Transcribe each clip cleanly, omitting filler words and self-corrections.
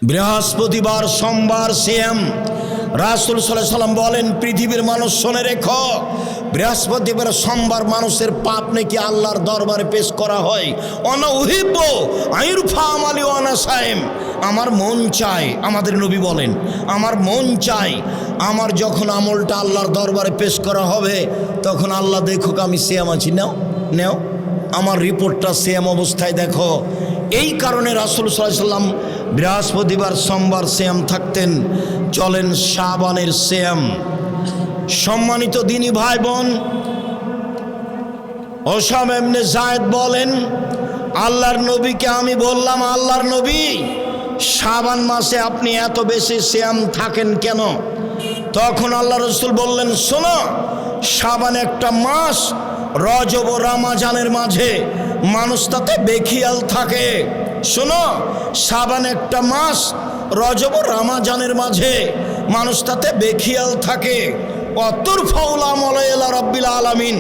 বৃহস্পতিবার সোমবার সিয়াম। রাসূল সাল্লাল্লাহু আলাইহি সাল্লাম বলেন, পৃথিবীর মানুষ শুনে রেখো, বৃহস্পতিবার সোমবার মানুষের পাপ নাকি আল্লাহর দরবারে পেশ করা হয়। অনা উহিব্বু আইরফা আমালি ওয়ানা সাইম। আমার মন চায়, আমাদের নবী বলেন, আমার মন চায় আমার যখন আমলটা আল্লাহর দরবারে পেশ করা হবে তখন আল্লাহ দেখুক আমি সিয়াম আছি। নাও নাও আমার রিপোর্টটা সিয়াম অবস্থায় দেখো। এই কারণে রাসূল সাল্লাল্লাহু আলাইহি সাল্লাম বৃহস্পতিবার সোমবার সিয়াম থাকতেন। চলেন শাবানের সিয়াম। সম্মানিত দিনী ভাই বোন, ওসামা ইবনে যায়েদ বলেন, আল্লাহর নবীকে আমি বললাম, আল্লাহর নবী, শাবান মাসে আপনি এত বেশি সিয়াম থাকেন কেন? তখন আল্লাহ রাসূল বললেন, শোনো, শাবান একটা মাস, রজব ও রমজানের মাঝে মানুষ তাতে বেখিয়াল থাকে। শোনো, শাবান একটা মাস, রজব ও রমজানের মাঝে মানুষ তাতে বেখিয়াল থাকে। অতুরফাউল আমাল ইলা রাব্বিল আলামিন,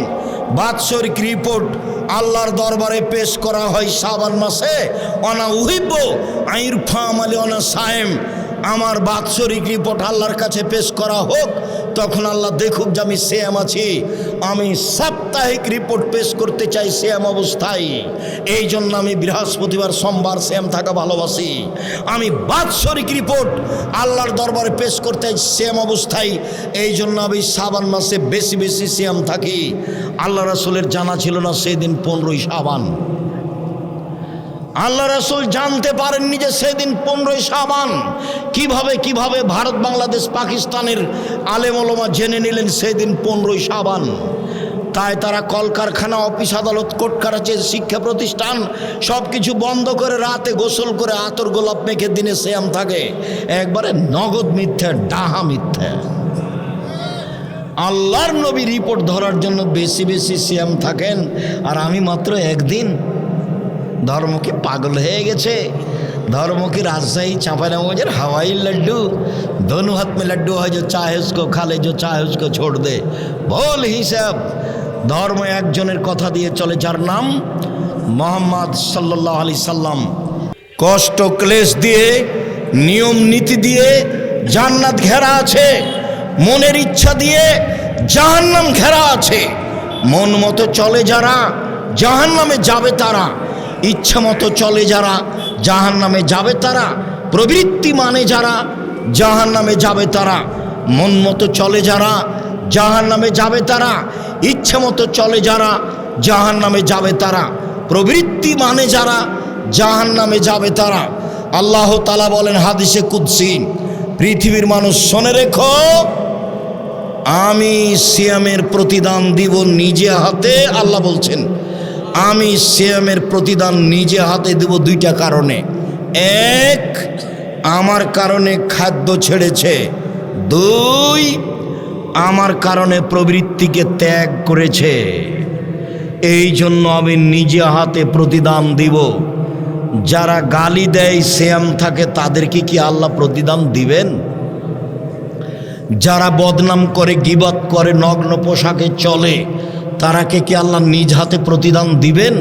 বাৎসরিক রিপোর্ট আল্লাহর দরবারে পেশ করা হয় শাবান মাসে। অনা উহিব্বু আইরফা আমালি ওয়ানা সাইম, আমার বাৎসরিক রিপোর্ট আল্লাহর কাছে পেশ করা হোক, তখন আল্লাহ দেখুক যে আমি সিয়াম আছি। আমি সাপ্তাহিক রিপোর্ট পেশ করতে চাই সিয়াম অবস্থায়। এই জন্য আমি বৃহস্পতিবার সোমবার সিয়াম থাকা ভালোবাসি। আমি বাৎসরিক রিপোর্ট আল্লাহর দরবারে পেশ করতে চাই সিয়াম অবস্থায়। এই জন্য আমি শাবান মাসে বেশি বেশি সিয়াম থাকি। আল্লাহ রাসূলের জানা ছিল না সেদিন 15ই শাবান। আল্লাহ রাসূল জানতে পারেননি যে সেদিন 15ই শাবান। কিভাবে ভারত, বাংলাদেশ, পাকিস্তানের আলেম ওলামা জেনে নিলেন সেদিন 15ই শাবান। তাই তারা কলকারখানা, অফিস, আদালত, কোর্ট কাছারি, শিক্ষা প্রতিষ্ঠান সব কিছু বন্ধ করে রাতে গোসল করে আতর গোলাপ মেখে দিনে সিয়াম থাকে। একবারে নগদ মিথ্যা, ডাহা মিথ্যা। আল্লাহর নবী রিপোর্ট ধরার জন্য বেশি বেশি সিয়াম থাকেন, আর আমি মাত্র একদিন। ধর্ম কি পাগল হয়ে গেছে? धर्मों की राजशाही चांपानेर हवाई लड्डू, दोनों हाथ में लड्डू है, जो चाहे उसको खा ले, जो चाहे उसको छोड़ दे। भूल हिसाब। धर्म एक जনের কথা দিয়ে চলে যার নাম মোহাম্মদ সাল্লাল্লাহু আলাইহি সাল্লাম। কষ্ট ক্লেশ দিয়ে, নিয়ম নীতি দিয়ে জান্নাত ঘেরা আছে, মনের ইচ্ছা দিয়ে জাহান্নাম ঘেরা আছে। মন মতো চলে যারা জাহান্নামে যাবে তারা, ইচ্ছা মতো চলে যারা জাহান্নামে যাবে তারা, প্রবৃত্তি মানে যারা জাহান্নামে যাবে তারা, মন মতো চলে যারা জাহান্নামে যাবে তারা, ইচ্ছা মতো চলে যারা জাহান্নামে যাবে তারা, প্রবৃত্তি মানে যারা জাহান্নামে যাবে তারা। আল্লাহ তাআলা বলেন হাদিসে কুদসি, পৃথিবীর মানুষ শোনে রেখো, আমি সিয়ামের প্রতিদান দিব নিজে হাতে। আল্লাহ বলছেন আমি সিয়ামের প্রতিদান নিজে হাতে দেব দুইটা কারণে। এক, আমার কারণে খাদ্য ছেড়েছে। দুই, আমার কারণে প্রবৃত্তিকে ত্যাগ করেছে। এই জন্য আমি নিজে হাতে প্রতিদান দিব। যারা গালি দেয়, সিয়াম থাকে, তাদেরকে কি আল্লাহ প্রতিদান দিবেন? যারা বদনাম করে, গীবত করে, নগ্ন পোশাকে চলে, তারাকে কি আল্লাহ নিজ হাতে প্রতিদান দিবেন?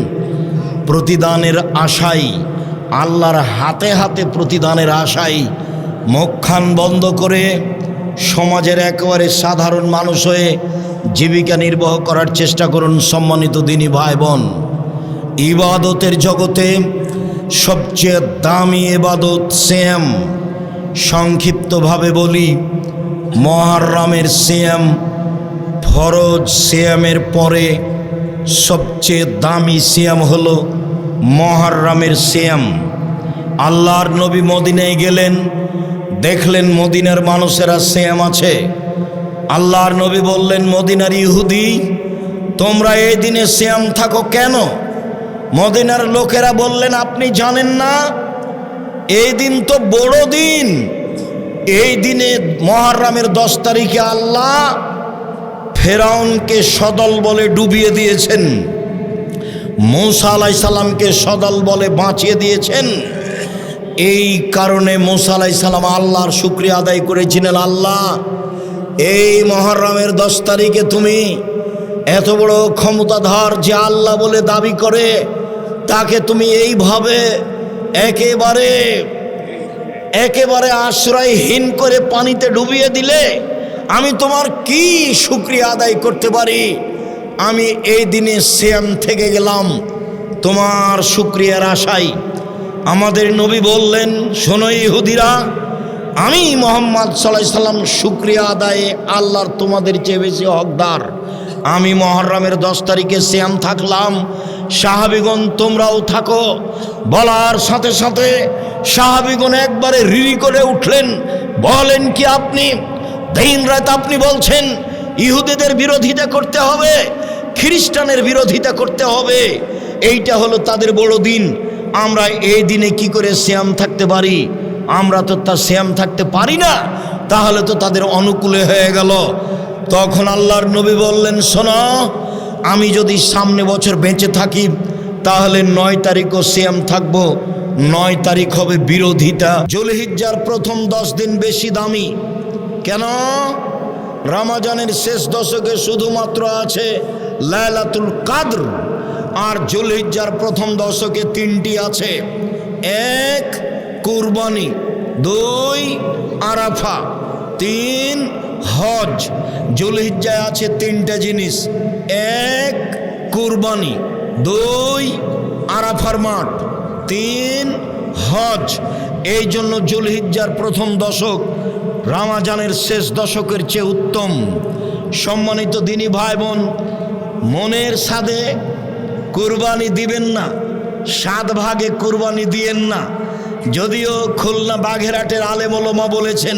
প্রতিদানের আশাই, আল্লাহর হাতে হাতে প্রতিদানের আশাই মুখখান বন্ধ করে সমাজের একেবারে সাধারণ মানুষ হয়ে জীবিকা নির্বাহ করার চেষ্টা করুন। সম্মানিত দিনী ভাই বোন, ইবাদতের জগতে সবচেয়ে দামি ইবাদত সিয়াম। সংক্ষিপ্তভাবে বলি, মুহররমের সিয়াম ফরজ সিয়ামের পরে সবচেয়ে দামি সিয়াম হলো মুহররমের সিয়াম। আল্লাহর নবী মদিনায় গেলেন, দেখলেন মদিনার মানুষেরা সিয়াম আছে। আল্লাহর নবী বললেন, মদিনার ইহুদি, তোমরা এই দিনে সিয়াম থাকো কেন? মদিনার লোকেরা বললেন, আপনি জানেন না এই দিন তো বড় দিন। এই দিনে মুহররমের 10 তারিখে আল্লাহ ফেরাউনকে সদল বলে ডুবিয়ে দিয়েছেন, মূসা আলাইহিস সালামকে সদল বলে বাঁচিয়ে দিয়েছেন। এই কারণে মূসা আলাইহিস সালাম আল্লাহর শুকরিয়া আদায় করেছিলেন, আল্লাহ এই মুহররমের 10 তারিখে তুমি এত বড় ক্ষমতাধর যে আল্লাহ বলে দাবি করে, তাকে তুমি এইভাবে একেবারে একেবারে আশ্রয়হীন করে পানিতে ডুবিয়ে দিলে আমি তোমার কি শুকরিয়া আদায় করতে পারি? আমি এই দিনে সিয়াম থেকে গেলাম তোমার শুকরিয়ার আশায়। আমাদের নবী বললেন, শোনো ইহুদিরা, আমি মুহাম্মদ সাল্লাল্লাহু আলাইহি সাল্লাম শুকরিয়া আদায়ে আল্লাহর তোমাদের চেয়ে বেশি হকদার। আমি মুহররমের 10 তারিখে সিয়াম থাকলাম, সাহাবীগণ তোমরাও থাকো। বলার সাথে সাথে সাহাবীগণ একবারে রিরি করে উঠলেন। বলেন কি আপনি? দিন রাত আপনি বলছেন ইহুদিদের বিরোধিতা করতে হবে, খ্রিস্টানের বিরোধিতা করতে হবে, এইটা হলো তাদের বড় দিন। আমরা এই দিনে কি করে সিয়াম থাকতে পারি? আমরা তো তা সিয়াম থাকতে পারি না, তাহলে তো তাদের অনুকূলে হয়ে গেল। তখন আল্লাহর নবী বললেন, শোনো, আমি যদি সামনে বছর বেঁচে থাকি তাহলে 9 তারিখও সিয়াম থাকবো। 9 তারিখ হবে বিরোধিতা। জুলহিজ্জার প্রথম 10 দিন বেশি দামি। কেন? রমজানের শেষ দশকে শুধুমাত্র আছে লাইলাতুল কদর, আর জুলহিজ্জার প্রথম দশকে 3টি আছে। 1 কুরবানি, 2 আরাফা, 3 হজ। জুলহিজ্জায় আছে 3টে জিনিস, 1 কুরবানি, 2 আরাফার মাঠ, 3 হজ। এই জন্য জুলহিজ্জার প্রথম দশক রমজানের শেষ দশকের চেয়ে উত্তম। সম্মানিত দিনী ভাই বোন, মনের সাধে কুরবানি দিবেন না, 7 ভাগে কুরবানি দিয়েন না। যদিও খুলনা বাঘেরহাটের আলেম ওলামা বলেছেন,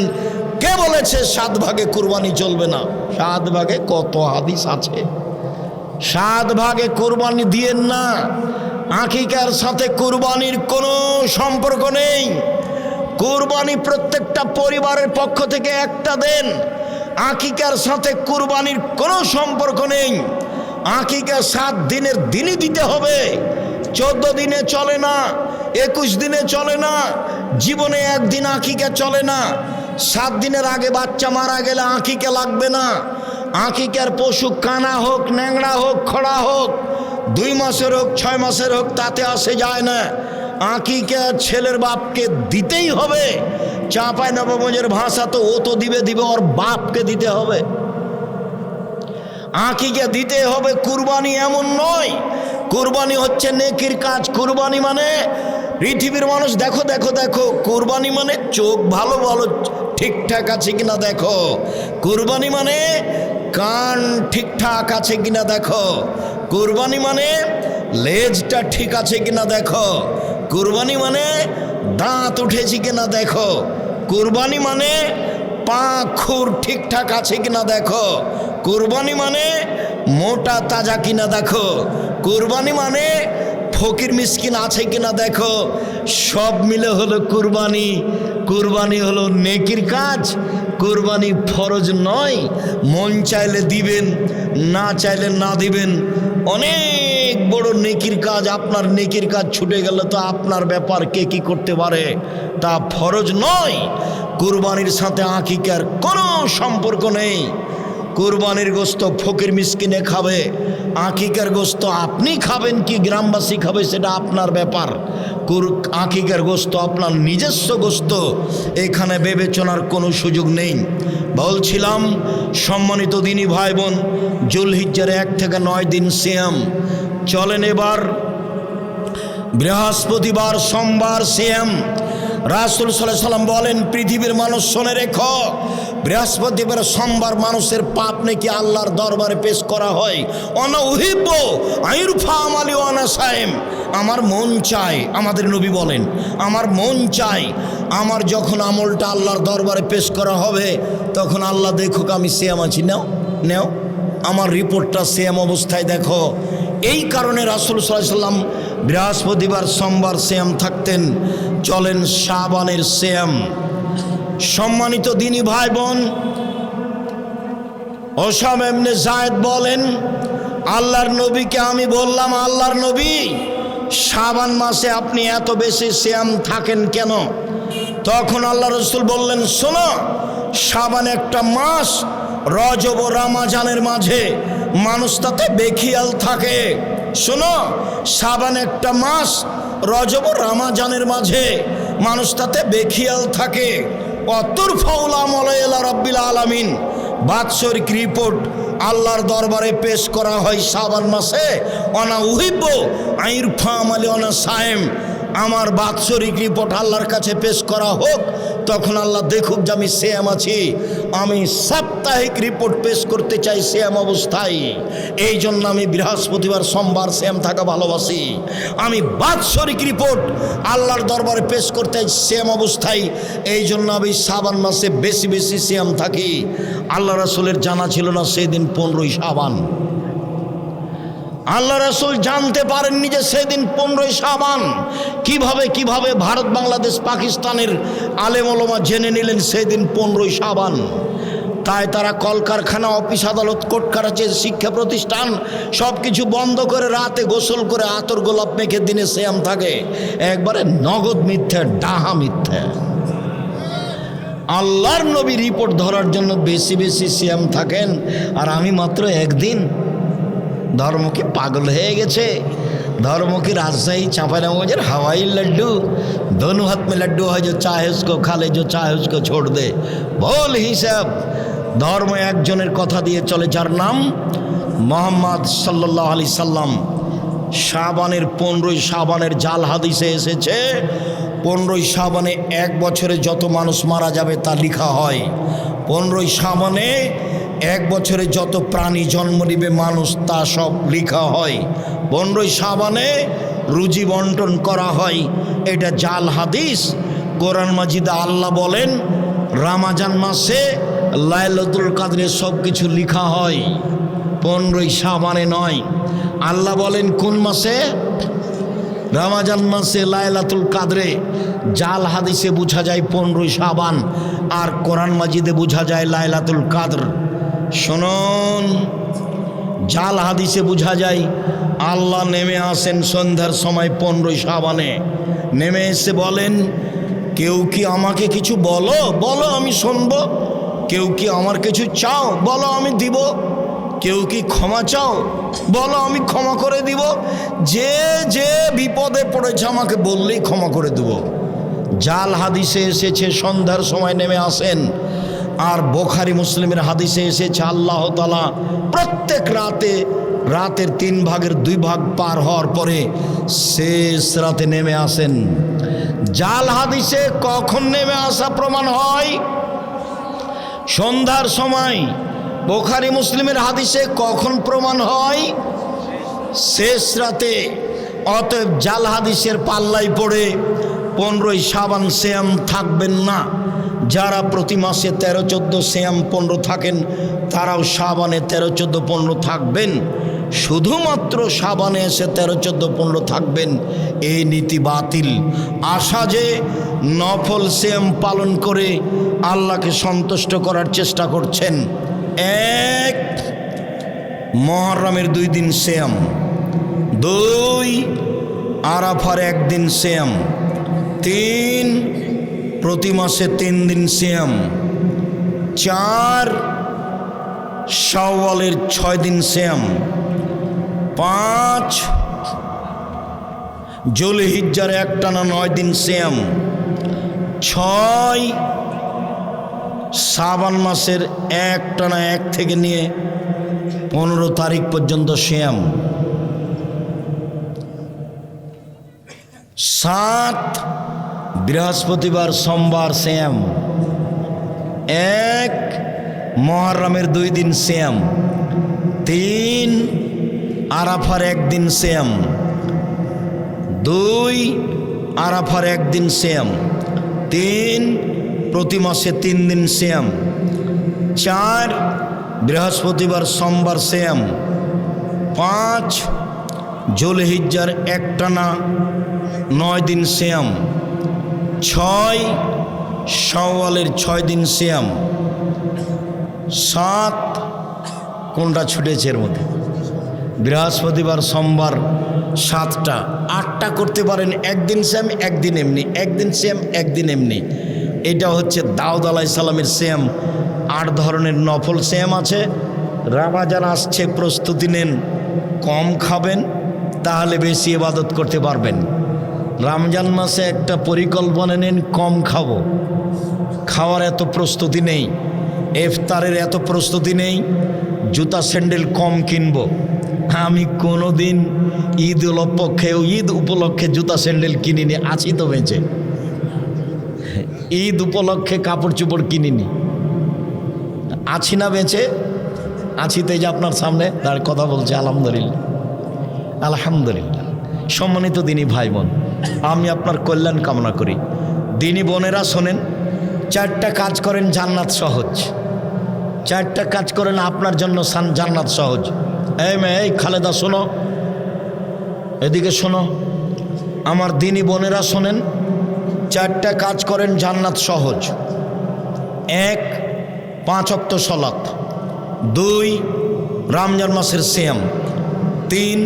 কে বলেছে 7 ভাগে কুরবানি চলবে না? 7 ভাগে কত হাদিস আছে। 7 ভাগে কুরবানি দিয়েন না। আকিকার সাথে কুরবানির কোনো সম্পর্ক নেই। কুরবানি প্রত্যেকটা পরিবারের পক্ষ থেকে একটা দেন। আকিকার সাথে কুরবানির কোনো সম্পর্ক নেই। আকিকা 7 দিনের দিনই দিতে হবে, 14 দিনে চলে না, 21 দিনে চলে না, জীবনে একদিন আকিকা চলে না। 7 দিনের আগে বাচ্চা মারা গেলে আকিকা লাগবে না। আকিকার পশু কানা হোক, ন্যাংড়া হোক, খড়া হোক, 2 মাসের হোক, 6 মাসের হোক, তাতে আসে যায় না। আকিকা ছেলের বাপকে দিতেই হবে। চাঁপাই নবাবগঞ্জের ভাষা তো ও তো দিবে, ওর বাপকে দিতে হবে। আকিকা দিতে হবে। কুরবানি এমন নয়। কুরবানি হচ্ছে নেকির কাজ। কুরবানি মানে পৃথিবীর মানুষ দেখো দেখো দেখো, কুরবানি মানে চোখ ভালো ভালো ঠিকঠাক আছে কিনা দেখো। কুরবানি মানে কান ঠিকঠাক আছে কিনা দেখো। কুরবানি মানে লেজটা ঠিক আছে কিনা দেখো। কুরবানি মানে দাঁত উঠেছে কিনা দেখো। কুরবানি মানে পা খুর ঠিকঠাক আছে কিনা দেখো। কুরবানি মানে মোটা তাজা কিনা দেখো। কুরবানি মানে ফকির মিসকিন আছে কিনা দেখো। সব মিলে হলো কুরবানি। কুরবানি হলো নেকির কাজ। কুরবানি ফরজ নয়। মন চাইলে দিবেন, না চাইলে না দিবেন। অনেক বড় নেকির কাজ। আপনার নেকির কাজ ছুটে গেলে তো আপনার ব্যাপার, কে কি করতে পারে, তা ফরজ নয়। কুরবানির সাথে আকিকার কোনো সম্পর্ক নেই। কুরবানির গোস্ত ফকির মিসকিনে খাবে, আকিকার গোস্ত আপনি খাবেন কি গ্রামবাসী খাবে সেটা আপনার ব্যাপার। আকিকার গোস্ত আপনার নিজস্ব গোস্ত, এখানে বিবেচনার কোনো সুযোগ নেই। বলছিলাম সম্মানিত দিনী ভাই বোন, জুলহিজ্জার 1 থেকে 9 দিন সিয়াম চলেন। এবার বৃহস্পতিবার, সোমবার সিয়াম। রাসূল সাল্লাল্লাহু আলাইহি সাল্লাম বলেন, পৃথিবীর মানুষ শোনে রেখো, বৃহস্পতিবার সোমবার মানুষের পাপ নাকি আল্লাহর দরবারে পেশ করা হয়। অনা উহিব্ব আইরফা আমালি ওয়ানা সায়েম। আমার মন চায়, আমাদের নবী বলেন, আমার মন চায় আমার যখন আমলটা আল্লাহর দরবারে পেশ করা হবে তখন আল্লাহ দেখুক আমি সিয়াম আছি। নাও নাও আমার রিপোর্টটা সিয়াম অবস্থায় দেখো। এই কারণে রাসূল সাল্লাল্লাহু আলাইহি সাল্লাম বৃহস্পতিবার সোমবার সিয়াম থাকতেন। চলেন শাবানের সিয়াম। সম্মানিত দিনী ভাই বোন, ওসামা ইবনে যায়েদ বলেন, আল্লাহর নবীকে আমি বললাম, আল্লাহর নবী, শাবান মাসে আপনি এত বেশি সিয়াম থাকেন কেন? তখন আল্লাহ রাসূল বললেন, শোনো, শাবান একটা মাস, রজব ও রমজানের মাঝে মানুষ তাতে বেখিয়াল থাকে। শোনো, শাবান একটা মাস, রজব ও রমজানের মাঝে মানুষ তাতে বেখিয়াল থাকে। অতুর ফাউলা মলাইলা রব্বিল আলামিন বাৎসরিক রিপোর্ট আল্লাহর দরবারে পেশ করা হয় শাবান মাসে। অনা উহিব্ব আইরফা আমালি অনা সায়েম, আমার বাৎসরিক রিপোর্ট আল্লাহর কাছে পেশ করা হোক, তখন আল্লাহ দেখুক যে আমি সিয়াম আছি। আমি সাপ্তাহিক রিপোর্ট পেশ করতে চাই সিয়াম অবস্থায়, এই জন্য আমি বৃহস্পতিবার সোমবার সিয়াম থাকা ভালোবাসি। আমি বাৎসরিক রিপোর্ট আল্লাহর দরবারে পেশ করতে চাই সিয়াম অবস্থায়, এই জন্য আমি শাবান মাসে বেশি বেশি সিয়াম থাকি। আল্লাহ রাসূলের জানা ছিল না সেদিন 15ই শাবান। আল্লাহ রাসূল জানতে পারেননি যে সেদিন 15ই শাবান। কিভাবে ভারত বাংলাদেশ পাকিস্তানের আলেম ওলামা জেনে নিলেন সেদিন 15ই শাবান। তাই তারা কলকারখানা, অফিস আদালত, কোর্ট কাছারি, শিক্ষা প্রতিষ্ঠান সব কিছু বন্ধ করে রাতে গোসল করে আতর গোলাপ মেখে দিনে সিয়াম থাকে। একবারে নগদ মিথ্যা, ডাহা মিথ্যা। আল্লাহর নবী রিপোর্ট ধরার জন্য বেশি বেশি সিয়াম থাকেন, আর আমি মাত্র একদিন। ধর্ম কি পাগল হয়ে গেছে? धर्मों की राजशाही चांपानेर हवाई लड्डू, दोनों हाथ में लड्डू है, जो चाहे उसको खा ले, जो चाहे उसको छोड़ दे। बोल हिसाब धर्म एक जনের কথা দিয়ে চলে, যার নাম মোহাম্মদ সাল্লাল্লাহু আলাইহি সাল্লাম। শাবানের 15ই শাবানের জাল হাদিসে এসেছে 15ই শাবানে এক বছরে যত মানুষ মারা যাবে তা লেখা হয়। 15ই শাবানে এক বছরে যত প্রাণী জন্ম নিবে মানুষ তা সব লেখা হয়। 15ই শাবানে রুজি বন্টন করা হয়, এটা জাল হাদিস। কোরআন মাজিদে আল্লাহ বলেন রমজান মাসে লাইলাতুল কদরে সব কিছু লেখা হয়, 15ই শাবানে নয়। আল্লাহ বলেন কোন মাসে? রমজান মাসে লাইলাতুল কদরে। জাল হাদিসে বোঝা যায় 15ই শাবান, আর কোরআন মাজিদে বোঝা যায় লাইলাতুল কদর। শুনুন, জাল হাদিসে বোঝা যায় আল্লাহ নেমে আসেন সন্ধ্যার সময় 15ই শাবানে। নেমে এসে বলেন, কেউ কি আমাকে কিছু বলো, বলো আমি শুনবো। কেউ কি আমার কিছু চাও, বলো আমি দিব। কেউ কি ক্ষমা চাও, বলো আমি ক্ষমা করে দিব। যে যে বিপদে পড়েছে আমাকে বললেই ক্ষমা করে দেব। জাল হাদিসে এসেছে সন্ধ্যার সময় নেমে আসেন, আর বুখারী মুসলিমের হাদিসে এসেছে আল্লাহ তাআলা প্রত্যেক রাতের 3 ভাগের 2 ভাগ পার হওয়ার পরে শেষ রাতে নেমে আসেন। জাল হাদিসে কখন নেমে আসা প্রমাণ হয়? সন্ধ্যার সময়। বুখারী মুসলিমের হাদিসে কখন প্রমাণ হয়? শেষ রাতে। অতএব জাল হাদিসের পাল্লাই পড়ে 15ই শাবান সিয়াম থাকবেন না। যারা প্রতি মাসে 13-14 সিয়াম 15 থাকেন, তারাও শাবানে 13-14-15 থাকবেন। শুধুমাত্র শাবানে এসে 13-14-15 থাকবেন, এই নীতি বাতিল। আশা যে নফল সিয়াম পালন করে আল্লাহকে সন্তুষ্ট করার চেষ্টা করছেন। 1 মুহররমের 2 দিন সিয়াম, 2 আরাফার 1 দিন সিয়াম, 3 প্রতি মাসে 3 দিন সিয়াম, 4 শাওয়ালের 6 দিন সিয়াম, 5 জুলহিজ্জার একটানা 9 দিন সিয়াম, 6 শাবান মাসের একটানা 1 থেকে নিয়ে 15 তারিখ পর্যন্ত সিয়াম, 7 বৃহস্পতিবার সোমবার সিয়াম, 1 মুহররমের 2 দিন সিয়াম, 3 আরাফার 1 দিন সিয়াম, 2 আরাফার 1 দিন সিয়াম, 3 প্রতি মাসে 3 দিন সিয়াম, 4 বৃহস্পতিবার সোমবার সিয়াম, 5 জুলহিজ্জার একটানা 9 দিন সিয়াম, 6 শাওয়ালের 6 দিন সিয়াম, 7 কোনটা ছুটেছে এর মধ্যে? বৃহস্পতিবার সোমবার 7টা, 8টা করতে পারেন। 1 দিন সিয়াম 1 দিন এমনি, 1 দিন সিয়াম 1 দিন এমনি। এটা হচ্ছে দাউদ আলাইহিস সালামের সিয়াম। 8 ধরনের নফল সিয়াম আছে। রমজান আসছে, প্রস্তুতি নেন, কম খাবেন, তাহলে বেশি ইবাদত করতে পারবেন। রমজান মাসে একটা পরিকল্পনা নেন, কম খাবো, খাওয়ার এত প্রস্তুতি নেই, ইফতারের এত প্রস্তুতি নেই, জুতা স্যান্ডেল কম কিনবো। আমি কোনো দিন ঈদ উপলক্ষে জুতা স্যান্ডেল কিনিনি, আছি তো বেঁচে। ঈদ উপলক্ষে কাপড় চোপড় কিনিনি, আছি না বেঁচে? আছি তো, এই যে আপনার সামনে তার কথা বলছে, আলহামদুলিল্লাহ আলহামদুলিল্লাহ। সম্মানিত দিনী ভাই বোন, আমি আপনার কল্যাণ কামনা করি। দিনী বোনেরা শোনেন, 4টা কাজ করেন জান্নাত সহজ, 4টা কাজ করেন আপনার জন্য জান্নাত সহজ। এই খালেদা শোনো, এদিকে শোনো, আমার দিনী বোনেরা শোনেন, 4টা কাজ করেন জান্নাত সহজ। 1, 5 ওয়াক্ত সালাত। 2, রমজান মাসের সিয়াম। 3,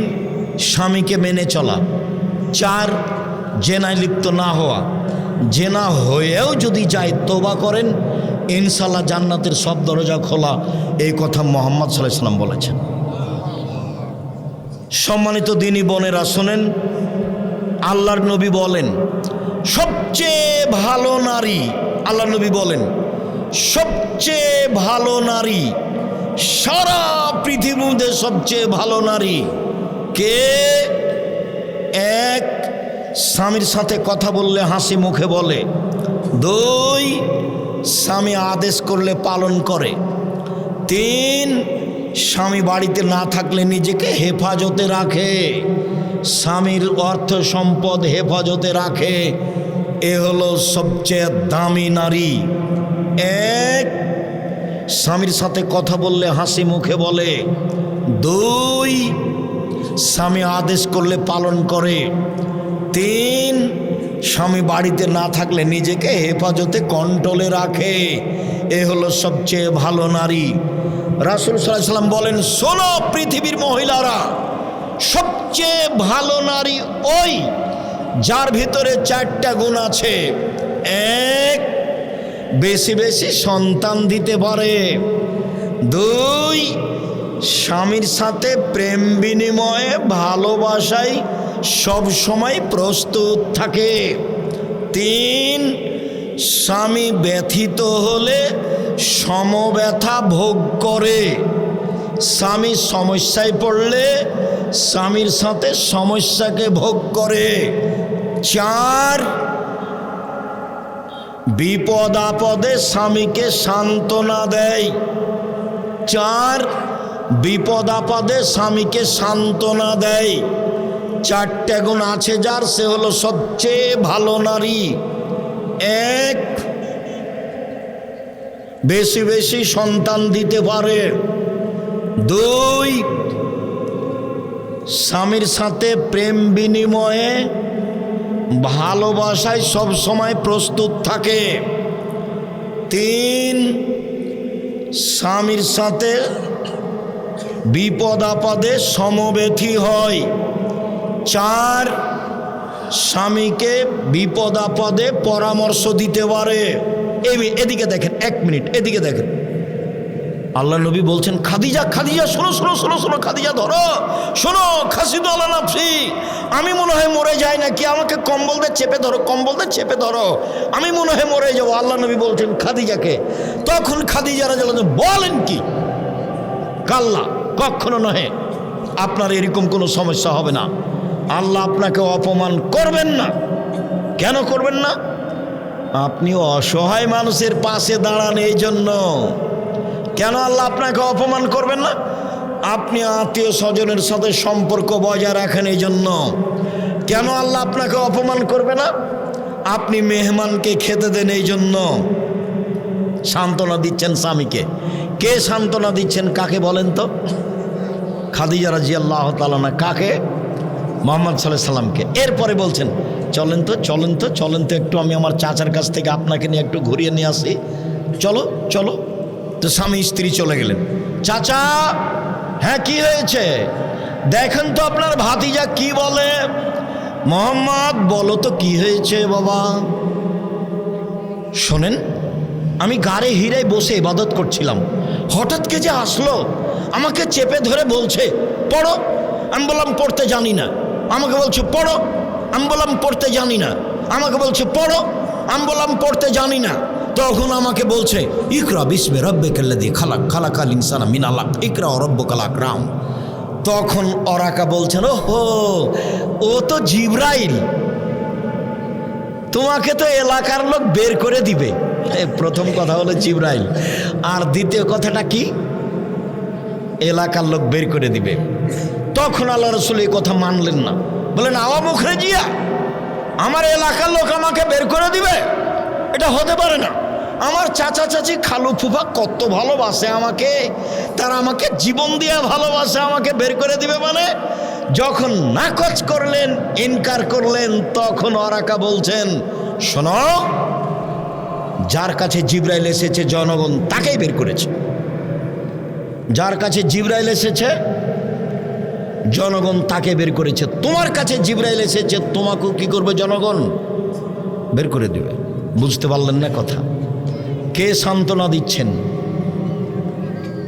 স্বামীকে মেনে চলা। 4, জেনায় লিপ্ত না হওয়া। জেনা হয়েও যদি যায় তওবা করেন, ইনশাল্লাহ জান্নাতের সব দরজা খোলা। এই কথা মুহাম্মদ সাল্লাল্লাহু আলাইহি ওয়াসাল্লাম বলেছেন। সম্মানিত দিনী বোনেরা শোনেন, আল্লাহর নবী বলেন সবচেয়ে ভালো নারী, আল্লাহর নবী বলেন সবচেয়ে ভালো নারী, সারা পৃথিবীতে সবচেয়ে ভালো নারী কে? 1, স্বামীর সাথে কথা বললে হাসি মুখে বলে। 2, স্বামী আদেশ করলে পালন করে। 3, স্বামী বাড়িতে না থাকলে নিজেকে হেফাজতে রাখে, স্বামীর অর্থ সম্পদ হেফাজতে রাখে। এ হলো সবচেয়ে দামি নারী। 1, স্বামীর সাথে কথা বললে হাসি মুখে বলে। 2, স্বামী আদেশ করলে পালন করে। 3, স্বামী বাড়িতে না থাকলে নিজেকে হেফাজতে কন্ট্রোলে রাখে। এ হলো সবচেয়ে ভালো নারী। রাসূল সাল্লাল্লাহু আলাইহি ওয়াসাল্লাম বলেন, শোনো পৃথিবীর মহিলারা, সবচেয়ে ভালো নারী ওই যার ভিতরে 4টা গুণ আছে। 1, বেশি বেশি সন্তান দিতে পারে। 2, স্বামীর সাথে প্রেম বিনিময়ে ভালোবাসায় সব সময় প্রস্তুত থাকে। 3, স্বামী ব্যথিত হলে সমব্যথা ভোগ করে, স্বামী সমস্যায় পড়লে স্বামীর সাথে সমস্যাকে ভোগ করে। 4, বিপদ আপদে স্বামীকে সান্ত্বনা দেয়। 4, বিপদ আপদে স্বামীকে সান্ত্বনা দেয়। 4টা গুণ আছে যার, সে হলো সবচেয়ে ভালো নারী। 1, বেশি বেশি সন্তান দিতে পারে। 2, স্বামীর সাথে প্রেম বিনিময়ে ভালোবাসায় সব সময় প্রস্তুত থাকে। 3, স্বামীর সাথে বিপদ আপদে সমব্যথী হয়। 4, স্বামীকে বিপদ আপদে পরামর্শ দিতে পারে। এদিকে দেখেন, 1 মিনিট এদিকে দেখেন। আল্লাহ নবী বলছেন, খাদিজা খাদিজা শোনো শোনো শোনো শোনো, খাদিজা ধরো, শোনো, খাসিদু আলা নাফসি, আমি মনে হয় মরে যাই নাকি, আমাকে কম্বল দিয়ে চেপে ধরো, কম্বল দিয়ে চেপে ধরো, আমি মনে হয় মরে যাবো। আল্লাহ নবী বলছেন খাদিজাকে। তখন খাদিজা রাদিয়াল্লাহু আনহা বলেন কি, কাল্লা, কখনো নহে, আপনার এরকম কোনো সমস্যা হবে না, আল্লাহ আপনাকে অপমান করবেন না। কেন করবেন না? আপনি অসহায় মানুষের পাশে দাঁড়ান, এই জন্য। কেন আল্লাহ আপনাকে অপমান করবেন না? আপনি আত্মীয় স্বজনের সাথে সম্পর্ক বজায় রাখেন, এই জন্য। কেন আল্লাহ আপনাকে অপমান করবে না? আপনি মেহমানকে খেতে দেন, এই জন্য। সান্ত্বনা দিচ্ছেন স্বামীকে। কে সান্ত্বনা দিচ্ছেন? কাকে বলেন তো? খাদিজা রাদিয়াল্লাহু তাআলা না, কাকে? মুহাম্মদ সাল্লাল্লাহু আলাইহি সাল্লামকে। এরপরে বলছেন, চলেন তো চলেন তো চলেন তো একটু আমি আমার চাচার কাছ থেকে আপনাকে নিয়ে একটু ঘুরিয়ে নিয়ে আসি, চলো চলো। তো স্বামী স্ত্রী চলে গেলেন। চাচা, হ্যাঁ কি হয়েছে? দেখেন তো আপনার ভাতিজা কি বলে। মোহাম্মদ, বলো তো কি হয়েছে বাবা। শোনেন, আমি গাড়ি হিরায় বসে ইবাদত করছিলাম, হঠাৎ কে যে আসলো, আমাকে চেপে ধরে বলছে পড়ো। আমি বললাম পড়তে জানি না। আমাকে বলছে পড়ো। আমি বললাম পড়তে জানি না। আমাকে বলছে পড়ো। আমি বললাম পড়তে জানি না। তখন আমাকে বলছে ইকরা বিসমি রাব্বিকাল্লাযী খালাক খালাকাল ইনসানা মিন আলাক ইকরা রাব্বুকাল আকরাম। তখন ওরাকা বলছেন ওহো, ও তো জিবরাইল, তোমাকে তো এলাকার লোক বের করে দিবে। প্রথম কথা হলো জিবরাইল, আর দ্বিতীয় কথাটা কি? এলাকার লোক বের করে দিবে। তখন আল্লাহ রাসূল এই কথা মানলেন না, বলেন আওয়া মুখরেজিয়া, আমার এলাকার লোক আমাকে বের করে দিবে? এটা হতে পারে না। আমার চাচা চাচি খালু ফুফা কত ভালোবাসে আমাকে, তারা আমাকে জীবন দিয়ে ভালোবাসে, আমাকে বের করে দিবে মানে? যখন নাকচ করলেন, ইনকার করলেন, তখন ওরাকা বলছেন শোনো, যার কাছে জিবরাইল এসেছে জনগণ তাকেই বের করেছে। যার কাছে জিবরাইল এসেছে জনগণ তাকে বের করেছে। তোমার কাছে জিবরাইল এসেছে, তোমাকেও কি করবে? জনগণ বের করে দিবে। বুঝতে পারলেন না কথা? কে সান্ত্বনা দিচ্ছেন?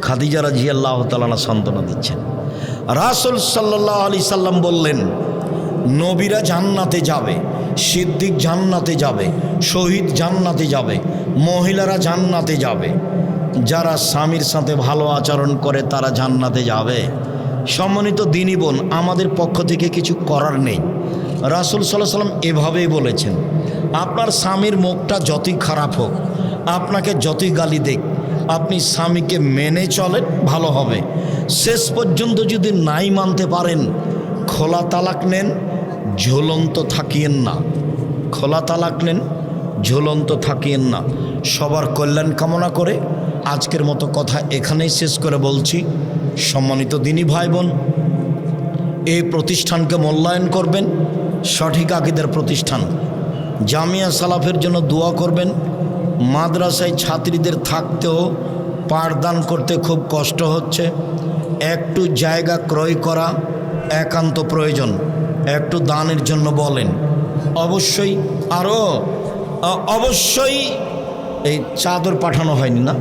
খাদিজা রাদিয়াল্লাহু তাআলা সান্ত্বনা দিচ্ছেন। রাসূল সাল্লাল্লাহু আলাইহি সাল্লাম বললেন নবীরা জান্নাতে যাবে, সিদ্দিক জান্নাতে যাবে, শহীদ জান্নাতে যাবে, মহিলারা জান্নাতে যাবে, যারা স্বামীর সাথে ভালো আচরণ করে তারা জান্নাতে যাবে। সম্মানিত দিনী বোন, আমাদের পক্ষ থেকে কিছু করার নেই। রাসূল সাল্লাল্লাহু আলাইহি সাল্লাম এভাবেই বলেছেন, আপনার স্বামীর মুখটা যতই খারাপ হোক, আপনাকে যতই গালি দেখ, আপনি স্বামীকে মেনে চলেন, ভালো হবে। শেষ পর্যন্ত যদি নাই মানতে পারেন, খোলা তালাক নেন, ঝুলন্ত থাকিয়েন না। খোলা তালাক নেন, ঝুলন্ত থাকিয়েন না। সবার কল্যাণ কামনা করে আজকের মতো কথা এখানেই শেষ করে বলছি, সম্মানিত দিনী ভাই বোন, এই প্রতিষ্ঠানকে মূল্যায়ন করবেন, সঠিক আকীদার প্রতিষ্ঠান। জামিয়া সালাফের জন্য দোয়া করবেন। মাদ্রাসায় ছাত্রীদের থাকতেও পাঠদান করতে খুব কষ্ট হচ্ছে, একটু জায়গা ক্রয় করা একান্ত প্রয়োজন, একটু দানের জন্য বলেন। অবশ্যই আরও অবশ্যই এই চাদর পাঠানো হয়নি না?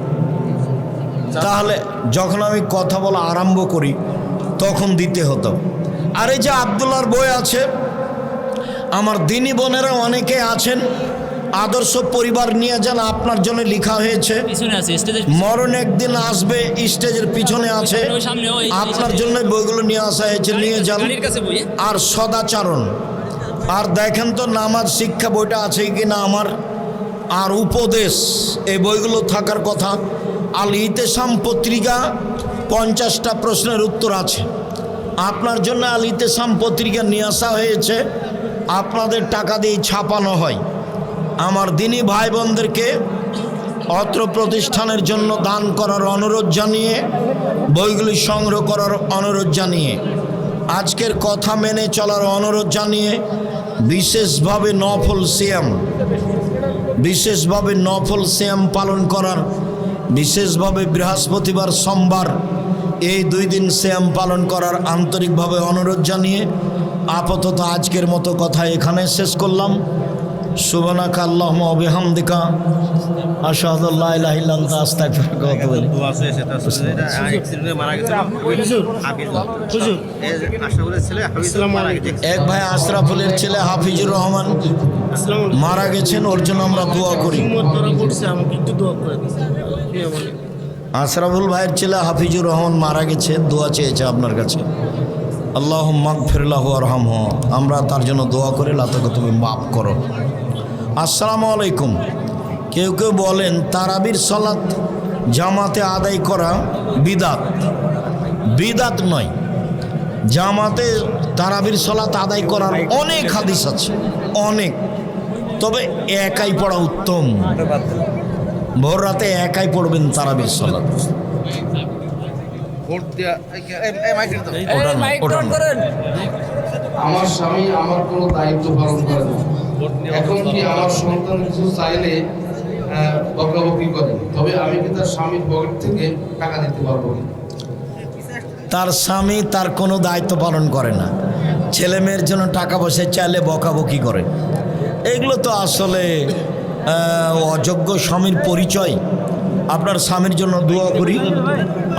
তাহলে যখন আমি কথা বলা আরম্ভ করি তখন দিতে হতো। আর এই যে আব্দুল্লাহর বই আছে, আমার দিনী বোনেরা অনেকে আছেন, আদর্শ পরিবার নিয়ে যান, আপনার জন্য লেখা হয়েছে। মরণ একদিন আসবে, স্টেজের পিছনে আছে, আপনার জন্য বইগুলো নিয়ে আসা হয়েছে, নিয়ে যান। আর সদাচরণ, আর দেখেন তো নামাজ শিক্ষা বইটা আছে কিনা আমার, আর উপদেশ, এই বইগুলো থাকার কথা। আল ইতেসাম পত্রিকা 50টা প্রশ্নের উত্তর আছে, আপনার জন্য আল ইতেসাম পত্রিকা নিয়ে আসা হয়েছে, আপনাদের টাকা দিয়ে ছাপানো হয়। আমার দিনী ভাই বোনদেরকে অত্র প্রতিষ্ঠানের জন্য দান করার অনুরোধ জানিয়ে, বইগুলি সংগ্রহ করার অনুরোধ জানিয়ে, আজকের কথা মেনে চলার অনুরোধ জানিয়ে, বিশেষভাবে নফল সিয়াম পালন করার, বিশেষভাবে বৃহস্পতিবার সোমবার এই 2 দিন সিয়াম পালন করার আন্তরিকভাবে অনুরোধ জানিয়ে আপাতত আজকের মতো কথা এখানে শেষ করলাম। সুবহানাকা আল্লাহুম্মা ওয়া বিহামদিকা আশহাদু আল্লা ইলাহা ইল্লা আনতা আস্তাগফিরুকা ওয়া আতুবু ইলাইক। এক ভাই আশরাফুলের ছেলে হাফিজুর রহমান মারা গেছেন, ওর জন্য আমরা দোয়া করি। আশরাফুল ভাইয়ের ছেলে হাফিজুর রহমান মারা গেছে, দোয়া চেয়েছে আপনার কাছে। আল্লাহুম্মা গফির লাহু ওয়ারহামহু, আমরা তার জন্য দোয়া করে, আল্লাহ তাকে তুমি মাফ করো। আসসালামু আলাইকুম। কেউ কেউ বলেন তারাবির সালাত জামাতে আদায় করা বিদাত। বিদাত নয়, জামাতে তারাবির সালাত আদায় করার অনেক হাদিস আছে, অনেক। তবে একাই পড়া উত্তম। ভোর রাতে একাই পড়বেন তারাবির সালাত। আমার স্বামী আমার কোনো দায়িত্ব পালন করে না, এখন কি আমার সন্তান কিছু চাইলে বকাবকি করে, তবে আমি কি তার স্বামীর পকেট থেকে টাকা দিতে পারবো কি? তার স্বামী তার কোনো দায়িত্ব পালন করে না, ছেলে মেয়ের জন্য টাকা পয়সা চাইলে বকাবকি করে, এগুলো তো আসলে অযোগ্য স্বামীর পরিচয়। আপনার স্বামীর জন্য দোয়া করি,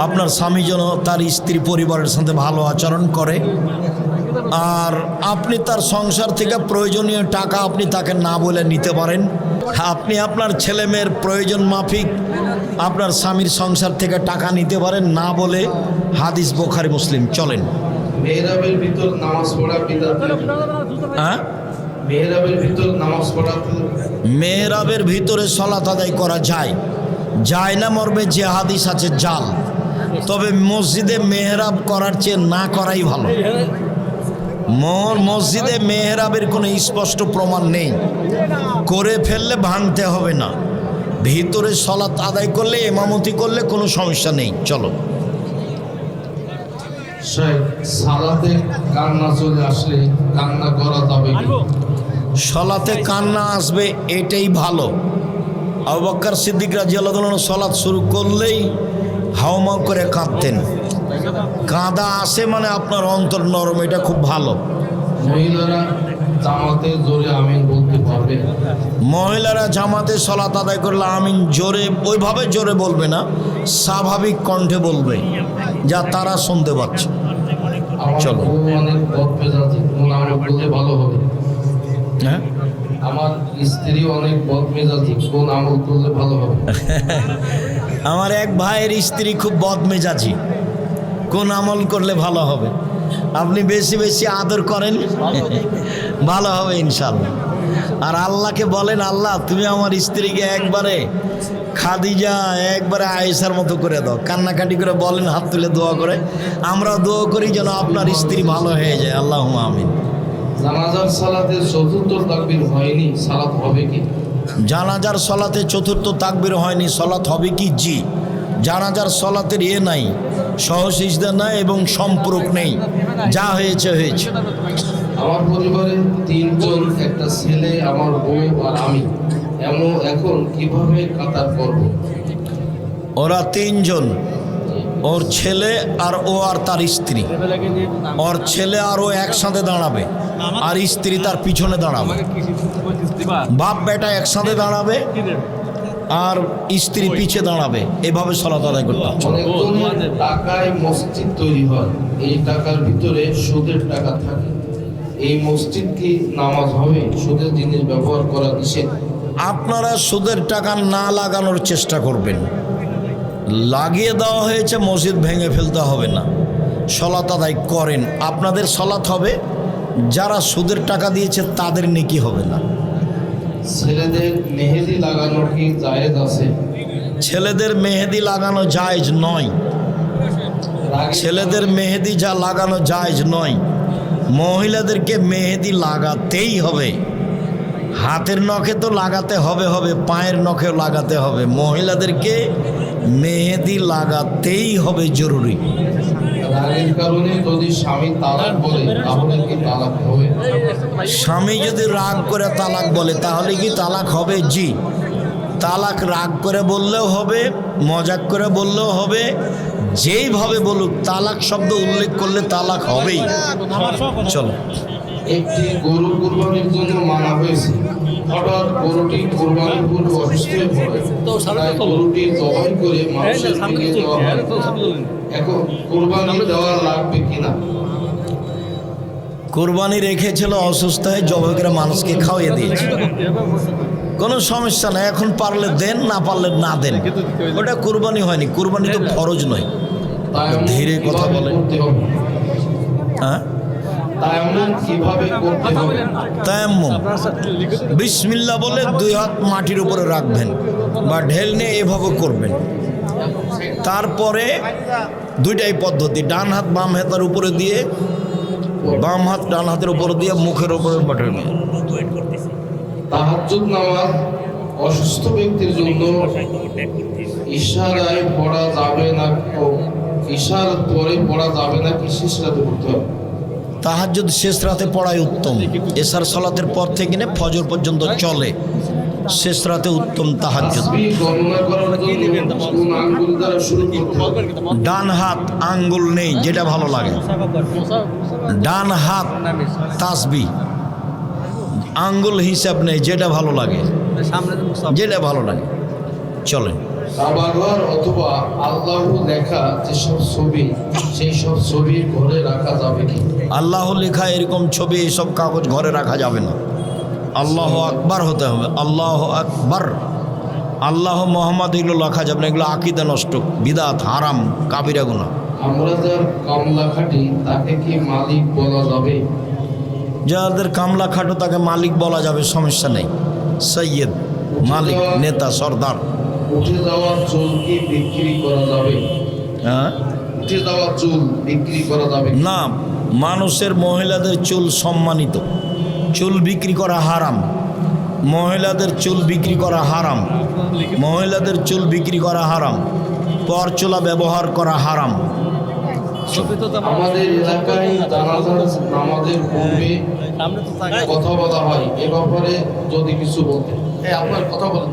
আপনার স্বামী যেন তার স্ত্রী পরিবারের সাথে ভালো আচরণ করে, আর আপনি তার সংসার থেকে প্রয়োজনীয় টাকা আপনি তাকে না বলে নিতে পারেন। আপনি আপনার ছেলে মেয়ের প্রয়োজন মাফিক আপনার স্বামীর সংসার থেকে টাকা নিতে পারেন না বলে। হাদিস বুখারী মুসলিম। চলেন। মেহরাবের ভিতর নামাজ পড়া বিদআত। হ্যাঁ, মেহরাবের ভিতর নামাজ পড়া মেহরাবের ভিতরে সালাত আদায় করা যায়, যায় না মর্মে যে হাদিস আছে জাল। তবে মসজিদে মেহরাব করার চেয়ে না করাই ভালো। মসজিদে মেহরাবের কোনো স্পষ্ট প্রমাণ নেই, করে ফেললে ভাঙতে হবে না। ভিতরে সালাত আদায় করলে ইমামতি করলে কোনো সমস্যা নেই। চলো। সালাতে কান্না চলে আসলে কান্না করা যাবে কি? সালাতে কান্না আসবে এটাই ভালো। আবু বকর সিদ্দিক রাদিয়াল্লাহু আনহু সালাত শুরু করলেই হাওমাও করে কাঁদতেন। কাঁদা আসে মানে আপনার অন্তর নরম, এটা খুব ভালো। মহিলারা জামাতে জোরে আমিন বলতে পারবে? মহিলারা জামাতে সালাত আদায় করলে আমিন জোরে, ওইভাবে জোরে বলবে না, স্বাভাবিক কণ্ঠে বলবে যা তারা শুনতে পাচ্ছে। চলো। অনেক বদমেজাজি, কোন আমল করলে ভালো হবে? হ্যাঁ, আমার স্ত্রী অনেক বদমেজাজি, কোন আমল করলে ভালো হবে? আমার এক ভাইয়ের স্ত্রী খুব বদমেজাজি, কোন আমল করলে ভালো হবে? আপনি বেশি বেশি আদর করেন, ভালো হবে ইনশাল্লাহ। আর আল্লাহকে বলেন, আল্লাহ তুমি আমার স্ত্রীকে একবারে খাদিজা, একবারে আয়েশার মতো করে দাও। কান্নাকাটি করে বলেন, হাত তুলে দোয়া করে। আমরাও দোয়া করি যেন আপনার স্ত্রী ভালো হয়ে যায়। আল্লাহুম্মা আমিন। জানাজার সালাতে চতুর্থ তাকবীর হয়নি, সালাত হবে কি? জানাজার সলাতে চতুর্থ তাকবীর হয়নি, সলাত হবে কি? জি। জানাজার সলাতের নাই, সহসিজদা নাই এবং সম্পর্ক নেই, যা হয়েছে হয়েছে। আমার পরিবারে 3 জন, একটা ছেলে, আমার বউ আর আমি। এখন কিভাবে কাতার করব? ওরা 3 জন, ওর ছেলে আর ও আর তার স্ত্রী। ওর ছেলে আর ও একসাথে দাঁড়াবে, আর স্ত্রী তার পিছনে দাঁড়াবে। বাপ বেটা একসাথে দাঁড়াবে আর স্ত্রী পিছে দাঁড়াবে, এভাবে সালাত আদায় করতে হবে। অনেকজনের টাকায় মসজিদ তৈরি হয়, এই টাকার ভিতরে সুদের টাকা থাকে। এই মসজিদ কি নামাজ হবে? সুদের জিনিস ব্যবহার করা নিষেধ। আপনারা সুদের টাকা না লাগানোর চেষ্টা করবেন। লাগিয়ে দেওয়া হয়েছে, মসজিদ ভেঙে ফেলতে হবে না, সালাত আদায় করেন। আপনাদের সালাত হবে, যারা সুদের টাকা দিয়েছে তাদের নেকি হবে না। ছেলেদের মেহেদি লাগানো কি জায়েজ আছে? ছেলেদের মেহেদি লাগানো জায়েজ নয়। ছেলেদের মেহেদি যা লাগানো জায়েজ নয়। মহিলাদেরকে মেহেদি লাগাতেই হবে। হাতের নখে তো লাগাতে হবে, পায়ের নখেও লাগাতে হবে। মহিলাদেরকে মেহেদি লাগাতেই হবে, জরুরি। রাগের কারণে যদি স্বামী তালাক বলে তাহলে কি তালাক হবে? স্বামী যদি রাগ করে তালাক বলে তাহলে কি তালাক হবে? জি। তালাক রাগ করে বললেও হবে, মজাক করে বললেও হবে, যেইভাবে বলুক, তালাক শব্দ উল্লেখ করলে তালাক হবেই। চলো। একটি গরু কুরবানির জন্য মানা হয়েছে, হঠাৎ গরুটি কুরবানির পূর্বে অসুস্থ হয়ে পড়ে, তাই গরুটি জবাই করে মানুষের দিকে দেওয়া হয়। এখন কুরবানি দেওয়া লাগবে কিনা? কোরবানি রেখেছিল, অসুস্থ হয়ে জবাই করে মানুষকে খাওয়িয়ে দিয়েছে, কোনো সমস্যা নাই। এখন পারলে দেন, না পারলে না দেন, ওটা কোরবানি হয়নি। কোরবানি তো ফরজ নয়। ধীরে কথা বলে। হ্যাঁ, তায়াম্মুম কিভাবে করতে হবে? তায়াম্মুম বিসমিল্লাহ বলে 2 হাত মাটির উপরে রাখবেন বা ঢেল নিয়ে এভাবে করবেন। তারপরে 2টাই পদ্ধতি, ডান হাত বাম হাতের উপরে দিয়ে, বাম হাত ডান হাতের উপরে দিয়ে মুখের উপরে বাটাবে। তাহাজ্জুদ নামাজ অসুস্থ ব্যক্তির জন্য ইশারায় পড়া যাবে না, ইশারাত পরে পড়া যাবে না কি শেষ রাতে পড়তে হবে? তাহাজ্জুদ শেষ রাতে পড়াই উত্তম। এশার সালাতের পর থেকে নিয়ে ফজর পর্যন্ত চলে, শেষ রাতে উত্তম তাহাজ্জুদ। তাসবিহ গণনা করার জন্য কোন আঙ্গুল দ্বারা শুরু করতে হবে? ডান হাত আঙ্গুল নেই, যেটা ভালো লাগে। ডান হাত তাসবিহ, আঙ্গুল হিসাব নেই, যেটা ভালো লাগে, যেটা ভালো লাগে। চলেন। কাবাঘর অথবা আল্লাহ লেখা যেসব ছবি সেই সব ছবি ঘরে রাখা যাবে কি? আল্লাহ লেখা এরকম ছবি এইসব কাগজ ঘরে রাখা যাবে না। আল্লাহ আকবার হতে হবে, আল্লাহ আকবার। আল্লাহ মোহাম্মদ এগুলো লেখা যাবে না, এগুলো আকিদা নষ্ট, বিদাত, হারাম, কাবিরা গুনাহ। আমরা যার কামলা খাটি তাকে কি মালিক বলা যাবে? যাদের কামলা খাটো তাকে মালিক বলা যাবে, সমস্যা নেই। সৈয়দ, মালিক, নেতা, সর্দার। উঠে যাওয়া চুল কি বিক্রি করা যাবে? হ্যাঁ, উঠে যাওয়া চুল বিক্রি করা যাবে কি? না, মানুষের মহিলাদের চুল সম্মানিত, চুল বিক্রি করা হারাম। মহিলাদের চুল বিক্রি করা হারাম, মহিলাদের চুল বিক্রি করা হারাম, পরচুলা ব্যবহার করা হারাম। আমাদের এলাকায় জানাজার নামাজের পূর্বে কথা বলা হয়, এ ব্যাপারে যদি কিছু বলতেন। আপনার কথা বলেন।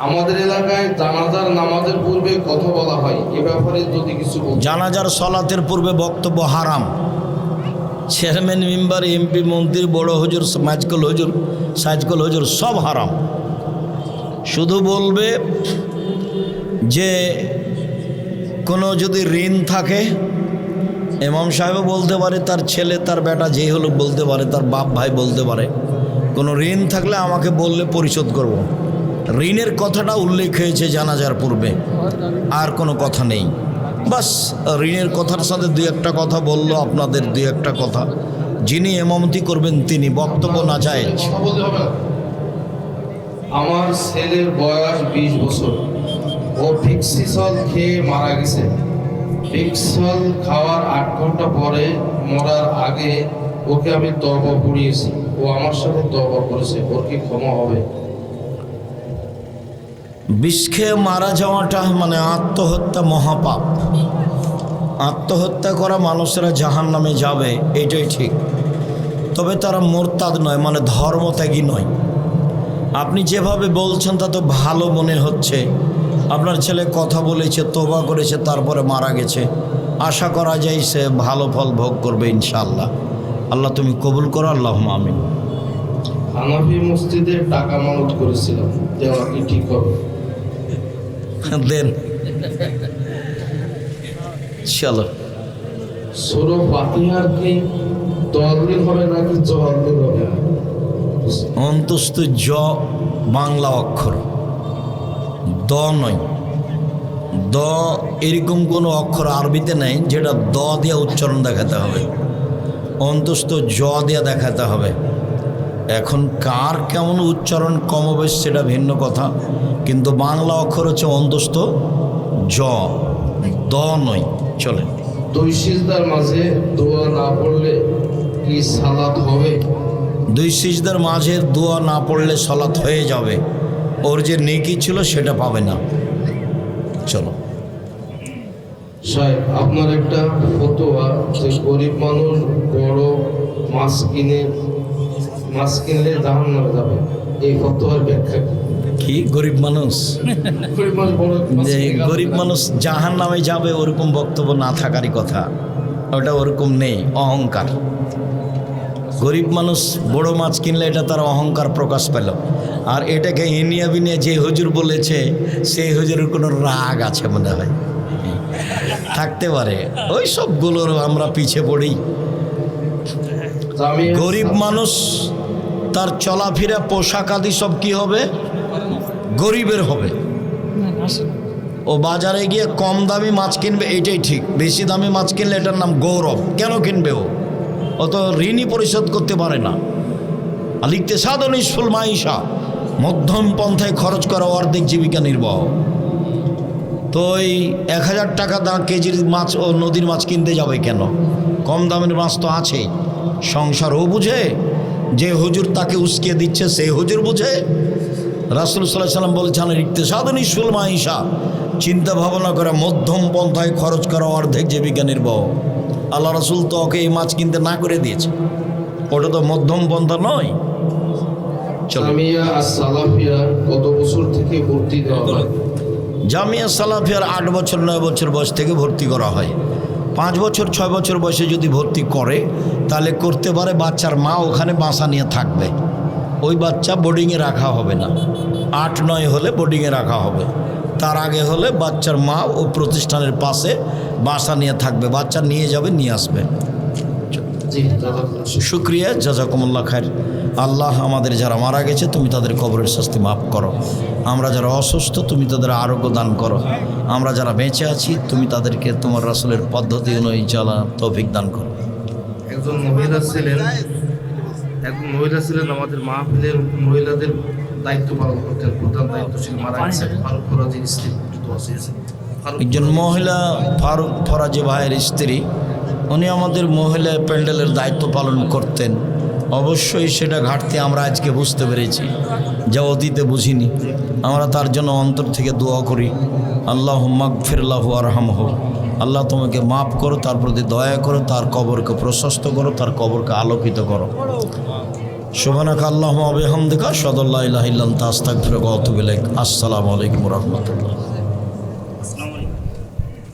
আমাদের এলাকায় জানাজার নামাজের পূর্বে কথা বলা হয়, এ ব্যাপারে যদি কিছু বলতেন। জানাজার সলাতের পূর্বে বক্তব্য হারাম। চেয়ারম্যান, মেম্বার, এমপি, মন্ত্রী, বড় হুজুর, মাইজকল হুজুর, সাইজকল হুজুর সব হারাম। শুধু বলবে যে কোনো যদি ঋণ থাকে, ইমাম সাহেবও বলতে পারে, তার ছেলে, তার বেটা, যেই হলো বলতে পারে, তার বাপ ভাই বলতে পারে, কোনো ঋণ থাকলে আমাকে বললে পরিশোধ করব। ঋণের কথাটা উল্লেখ হয়েছে জানাজার পূর্বে, আর কোনো কথা নেই। বাস ঋণের কথার সাথে দুই একটা কথা বললো, আপনাদের দুই একটা কথা। যিনি ইমামতি করবেন তিনি, বক্তব্য না যায়। কথা বলতে হবে না। আমার ছেলের বয়স 20 বছর, ও ফিক্সিসল খেয়ে মারা গেছে। ফিক্সল খাওয়ার 8 ঘন্টা পরে মরার আগে ওকে আমি তওবা পড়িয়েছি, ও আমার সাথে তওবা করেছে, ওর কি ক্ষমা হবে? বিষ খেয়ে মারা যাওয়াটা মানে আত্মহত্যা, মহাপাপ। আত্মহত্যা করা মানুষেরা জাহান্নামে যাবে, এটাই ঠিক। তবে তারা মোরতাদ নয়, মানে ধর্মত্যাগী নয়। আপনি যেভাবে বলছেন তা তো ভালো মনে হচ্ছে। আপনার ছেলে কথা বলেছে, তওবা করেছে, তারপরে মারা গেছে। আশা করা যায় সে ভালো ফল ভোগ করবে ইনশাআল্লাহ। আল্লাহ তুমি কবুল করো, আল্লাহুম্মা আমিন। হানাফি মসজিদে টাকা মানত করেছিলাম, দেওয়া কি ঠিক হবে? দেন, চলো। সূরা ফাতিহার কি তাওয়াল্লি হবে নাকি জওয়াল্লি হবে? অন্তস্থ জ বাংলা অক্ষর, দ নয়। দ এরকম কোনো অক্ষর আরবিতে নেই যেটা দ দিয়ে উচ্চারণ দেখাতে হবে, অন্তস্থ জ দিয়ে দেখাতে হবে। এখন কার কেমন উচ্চারণ কমবেশ সেটা ভিন্ন কথা, কিন্তু বাংলা অক্ষর হচ্ছে অন্তস্থ জ, দ নয়। চলে। 2 সিজদার মাঝে দোয়া না পড়লে কি সালাত হবে? 2 সিজদার মাঝে দোয়া না পড়লে সালাত হয়ে যাবে, ওর যে নেকি ছিল সেটা পাবে না। চলো। সাহেব, আপনার একটা ফতোয়া যে গরিব মানুষ বড় মাছ কিনলে জাহান্নামে যাবে, এই ফতোয়ার ব্যাখ্যা কি? কি গরিব মানুষ? গরিব মানুষ বড় মাছ যে কিনলে গরিব মানুষ জাহান নামে যাবে ওরকম বক্তব্য না থাকারই কথা, ওটা ওরকম নেই, অহংকার। গরিব মানুষ বড় মাছ কিনলে এটা তার অহংকার প্রকাশ পেল। আর এটাকে ইনিয়া বিনিয়া যে হুজুর বলেছে সেই হুজুরের কোনো রাগ আছে মনে হয়, থাকতে পারে। ওই সবগুলোর আমরা পিছিয়ে পড়ি। জামিয়া গরিব মানুষ তার চলাফেরা, পোশাক আদি সব কি হবে? গরিবের হবে। ও বাজারে গিয়ে কম দামি মাছ কিনবে, এটাই ঠিক। বেশি দামি মাছ কিনলে এটার নাম গৌরব। কেন কিনবে ও? ও তো ঋণই পরিশোধ করতে পারে না। আলিকতে সাধন ইসফুল মাইশা, মধ্যম পন্থায় খরচ করা অর্ধেক জীবিকা নির্বাহ। তো ওই 1000 টাকা কেজির মাছ ও নদীর মাছ কিনতে যাবে কেন? কম দামের মাছ তো আছেই। সংসারও বুঝে, যে হুজুর তাকে উস্কিয়ে দিচ্ছে সেই হুজুর বুঝে। রাসূল সাল্লাল্লাহু আলাইহি ওয়াসাল্লাম বলছেন, ইকতিসাদুন ইসফুল মাইশা, চিন্তা ভাবনা করে মধ্যম পন্থায় খরচ করা অর্ধেক জীবিকা নির্বাহ। আল্লাহ রাসূল তো ওকে এই মাছ কিনতে না করে দিয়েছে, ওটা তো মধ্যম পন্থা নয়। চলো। জামিয়া আস-সালাফিয়া কত বছর থেকে ভর্তি দেওয়া হয়? জামিয়া সালাফিয়ার 8 বছর 9 বছর বয়স থেকে ভর্তি করা হয়। 5 বছর 6 বছর বয়সে যদি ভর্তি করে তাহলে করতে পারে, বাচ্চার মা ওখানে বাসা নিয়ে থাকবে, ওই বাচ্চা বোর্ডিংয়ে রাখা হবে না। 8-9 হলে বোর্ডিংয়ে রাখা হবে। তার আগে হলে বাচ্চার মা ও প্রতিষ্ঠানের পাশে বাসা নিয়ে থাকবে, বাচ্চা নিয়ে যাবে, নিয়ে আসবে। শুক্রিয়া, জাযাকুমুল্লাহ খায়ের। আল্লাহ আমাদের যারা মারা গেছে তুমি তাদের কবরের শাস্তি মাফ করো। আমরা যারা অসুস্থ তুমি তাদের আরোগ্য দান করো। আমরা যারা বেঁচে আছি তুমি তাদেরকে তোমার রাসূলের পদ্ধতি অনুযায়ী চলা তৌফিক দান করো। একজন মহিলা ছিলেন আমাদের মাহফিলের মহিলাদের দায়িত্ব পালন করতেন, প্রধান দায়িত্বশীল মারা গেছেন, ফারুক ফরাজীর স্ত্রী। একজন মহিলা ফারুক ফরাজি ভাইয়ের স্ত্রী, উনি আমাদের মহিলা প্যান্ডেলের দায়িত্ব পালন করতেন। অবশ্যই সেটা ঘাটতি আমরা আজকে বুঝতে পেরেছি, যা অতীতে বুঝিনি। আমরা তার জন্য অন্তর থেকে দোয়া করি, আল্লাহুম্মা গফিরলাহু ওয়ারহামহু, আল্লাহ তোমাকে মাফ করো, তার প্রতি দয়া করো, তার কবরকে প্রশস্ত করো, তার কবরকে আলোকিত করো। সুবহানাকা আল্লাহুম্মা ওয়া বিহামদিকা আশহাদু আল্লা ইলাহা ইল্লা আনতা আস্তাগফিরুকা ওয়া আতুবু ইলাইক। আসসালামু আলাইকুম ওয়া রাহমাতুল্লাহ।